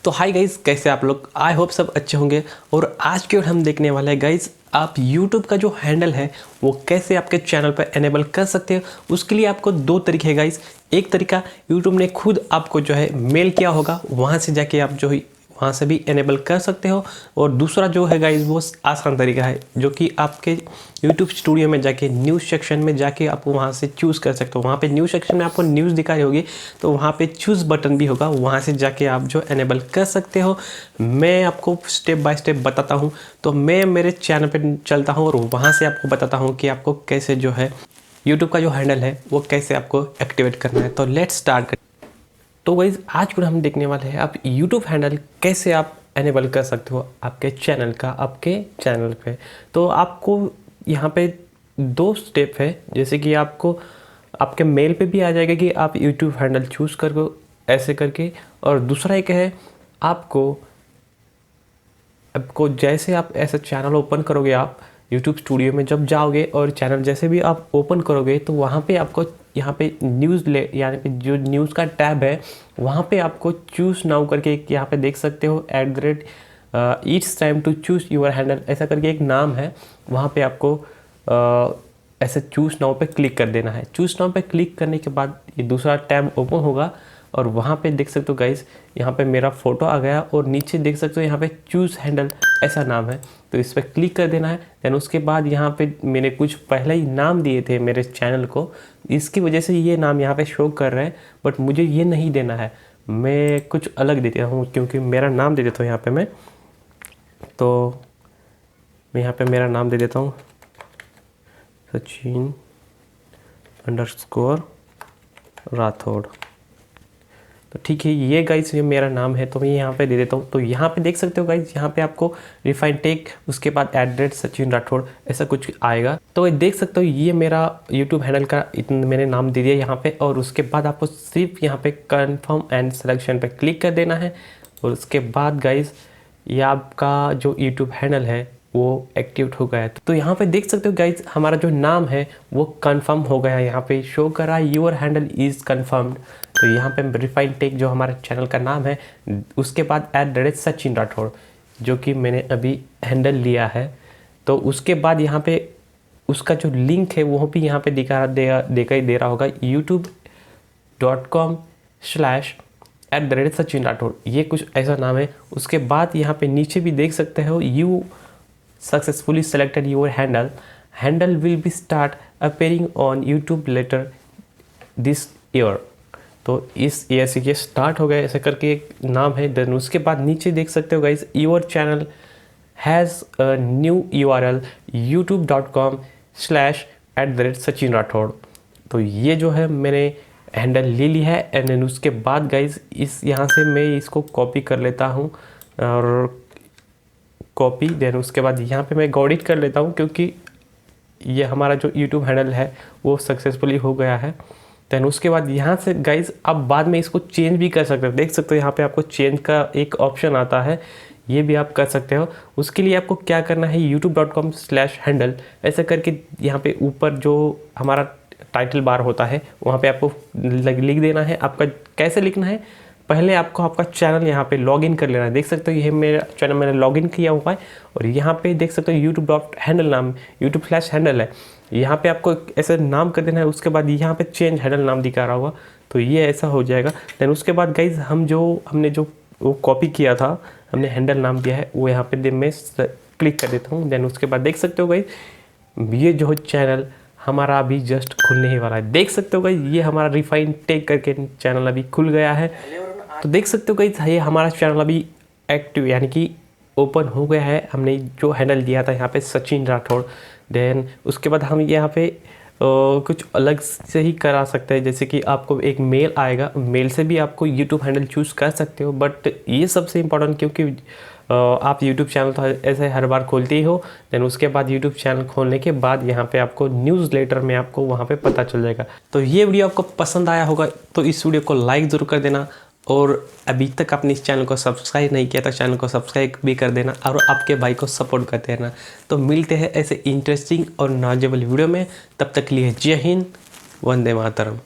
तो hi guys, कैसे आप लोग? आई होप सब अच्छे होंगे। और आज के हम देखने वाले हैं गाइज, आप YouTube का जो हैंडल है वो कैसे आपके चैनल पर एनेबल कर सकते हो। उसके लिए आपको दो तरीके हैं गाइज। एक तरीका YouTube ने खुद आपको जो है मेल किया होगा, वहाँ से जाके आप जो है वहाँ से भी एनेबल कर सकते हो। और दूसरा जो है गाइज वो आसान तरीका है, जो कि आपके YouTube स्टूडियो में जाके न्यूज़ सेक्शन में जाके आप वहाँ से चूज़ कर सकते हो। वहाँ पे न्यूज़ सेक्शन में आपको न्यूज़ दिखाई होगी, तो वहाँ पे चूज़ बटन भी होगा, वहाँ से जाके आप जो एनेबल कर सकते हो। मैं आपको स्टेप बाय स्टेप बताता हूँ। तो मैं मेरे चैनल पे चलता हूँ और वहाँ से आपको बताता हूँ कि आपको कैसे जो है YouTube का जो हैंडल है वो कैसे आपको एक्टिवेट करना है। तो लेट्स स्टार्ट। तो गाइस, आज को हम देखने वाले हैं आप YouTube हैंडल कैसे आप एनेबल कर सकते हो आपके चैनल पे। तो आपको यहाँ पे दो स्टेप है, जैसे कि आपको आपके मेल पे भी आ जाएगा कि आप YouTube हैंडल चूज़ करो ऐसे करके। और दूसरा एक है, आपको जैसे आप ऐसा चैनल ओपन करोगे, आप YouTube स्टूडियो में जब जाओगे और चैनल जैसे भी आप ओपन करोगे, तो वहाँ पे आपको यहाँ पे यानी पे जो न्यूज़ का टैब है वहाँ पे आपको चूज़ नाउ करके एक यहाँ पे देख सकते हो @it's time to choose your handle ऐसा करके एक नाम है। वहाँ पे आपको ऐसे चूज़ नाउ पे क्लिक कर देना है। चूज़ नाउ पे क्लिक करने के बाद ये दूसरा टैब ओपन होगा और वहाँ पे देख सकते हो गाइज, यहाँ पे मेरा फ़ोटो आ गया और नीचे देख सकते हो यहाँ पे चूज़ हैंडल ऐसा नाम है, तो इस पर क्लिक कर देना है। देन उसके बाद यहाँ पे मैंने कुछ पहले ही नाम दिए थे मेरे चैनल को, इसकी वजह से ये नाम यहाँ पे शो कर रहे हैं, बट मुझे ये नहीं देना है, मैं कुछ अलग देता हूँ, क्योंकि मेरा नाम दे देता हूँ यहाँ पर मैं यहाँ पर मेरा नाम दे देता हूँ सचिन_राठौड़। तो ठीक है, ये गाइस ये मेरा नाम है, तो मैं यहाँ पे दे देता हूँ। तो यहाँ पे देख सकते हो गाइस, यहाँ पे आपको रिफाइन टेक, उसके बाद @सचिन राठौड़ ऐसा कुछ आएगा। तो देख सकते हो ये मेरा YouTube हैंडल का मैंने नाम दे दिया यहाँ पे। और उसके बाद आपको सिर्फ यहाँ पे कन्फर्म एंड सिलेक्शन पे क्लिक कर देना है। और उसके बाद गाइस ये आपका जो YouTube हैंडल है वो एक्टिवेट हो गया है। तो यहाँ पे देख सकते हो गाइज, हमारा जो नाम है वो कंफर्म हो गया है। यहाँ पे शो कर रहा है योर हैंडल इज़ कंफर्म्ड। तो यहाँ पे रिफाइन टेक जो हमारे चैनल का नाम है, उसके बाद @सचिन राठौड़ जो कि मैंने अभी हैंडल लिया है। तो उसके बाद यहाँ पे उसका जो लिंक है वो भी यहाँ पे दिखाई दे रहा होगा, youtube.com/@सचिन राठौड़, ये कुछ ऐसा नाम है। उसके बाद यहाँ पे नीचे भी देख सकते हो, you successfully selected your handle will be start appearing on YouTube later this year। तो इस ईयर से ये स्टार्ट हो गया ऐसे करके एक नाम है। देन उसके बाद नीचे देख सकते हो guys, your channel has a new URL youtube.com/@सचिन राठौड़। तो ये जो है मैंने हैंडल ले ली है। एंड देन उसके बाद गाइज इस यहाँ से मैं इसको कॉपी कर लेता हूँ और कॉपी, देन उसके बाद यहाँ पे मैं गॉडिट कर लेता हूँ, क्योंकि ये हमारा जो YouTube हैंडल है वो सक्सेसफुली हो गया है। देन उसके बाद यहाँ से गाइज आप बाद में इसको चेंज भी कर सकते हो। देख सकते हो यहाँ पे आपको चेंज का एक ऑप्शन आता है, ये भी आप कर सकते हो। उसके लिए आपको क्या करना है, youtube.com/handle ऐसा करके यहाँ पे ऊपर जो हमारा टाइटल बार होता है वहाँ पे आपको लिख देना है। आपका कैसे लिखना है, पहले आपको आपका चैनल यहाँ पे लॉगिन कर लेना है। देख सकते हो ये मेरा चैनल मैंने लॉगिन किया हुआ है और यहाँ पे देख सकते हो youtube.handle नाम YouTube/handle है, यहाँ पे आपको ऐसे नाम कर देना है। उसके बाद यहाँ पे चेंज हैंडल नाम दिखा रहा होगा, तो ये ऐसा हो जाएगा। देन उसके बाद गाइज हमने जो वो कॉपी किया था, हमने हैंडल नाम दिया है, वो यहाँ पे मैं क्लिक कर देता हूँ। देन उसके बाद देख सकते हो गाइज ये जो चैनल हमारा अभी जस्ट खुलने ही वाला है। देख सकते हो गाइज ये हमारा रिफाइन टेक करके चैनल अभी खुल गया है। तो देख सकते हो गाइज ये हमारा चैनल अभी एक्टिव यानी कि ओपन हो गया है। हमने जो हैंडल दिया था यहाँ पे सचिन राठौड़। देन उसके बाद हम यहाँ पे कुछ अलग से ही करा सकते हैं, जैसे कि आपको एक मेल आएगा, मेल से भी आपको YouTube हैंडल चूज़ कर सकते हो। बट ये सबसे इम्पोर्टेंट, क्योंकि आप YouTube चैनल तो ऐसे हर बार खोलते ही हो। देन उसके बाद YouTube चैनल खोलने के बाद यहाँ पे आपको न्यूज़लेटर में आपको वहाँ पे पता चल जाएगा। तो ये वीडियो आपको पसंद आया होगा तो इस वीडियो को लाइक ज़रूर कर देना। और अभी तक आपने इस चैनल को सब्सक्राइब नहीं किया तो चैनल को सब्सक्राइब भी कर देना और आपके भाई को सपोर्ट करते रहना। तो मिलते हैं ऐसे इंटरेस्टिंग और नॉलेजेबल वीडियो में, तब तक के लिए जय हिंद, वंदे मातरम।